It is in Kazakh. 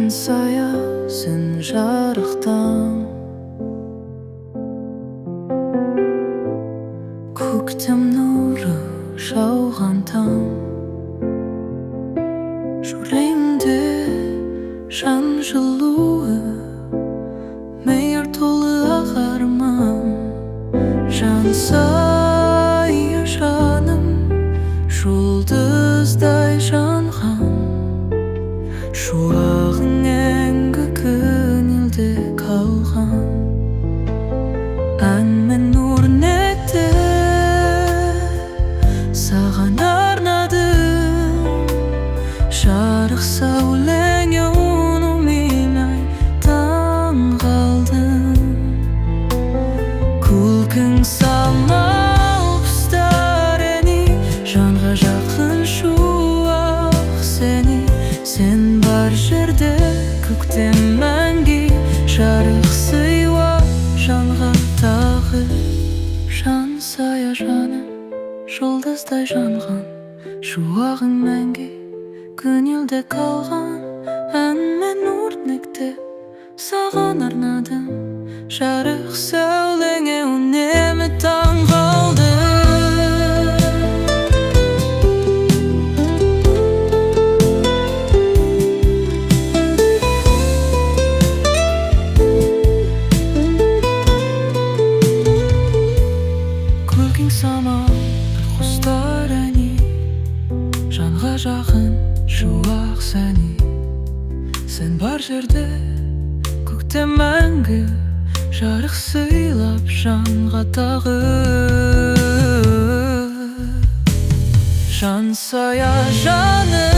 Жансая сен жарықтан, көктем нұры жауған таң. Жүрегімде жан жылуы, мейір толы ақ арман. Жансая жаным, жұлдыздай жанған. Шуағың әңгі көңілде қалған. Ән мен өрнекті саған арнадым. Жарық сәулеңе онымен таң қалдым. Күлкің самал құстарыны, жанға жақын шуақ сені. Сен бар жерде көктем мәңгі, жарық сыйла жанға тағы. Жансая жаным, жұлдыздай жанған. Шуағың мәңгі көңілде қалған. Ән мен өрнекті саған арнадым. Жарық сәулеңе үнемі таң қалды. Күлкің самал құстар әні, жанға жақын шуақ сәні. Сен бар жерде көктем мәңгі, жарық сыйлап жанға тағы. Жансая жаным,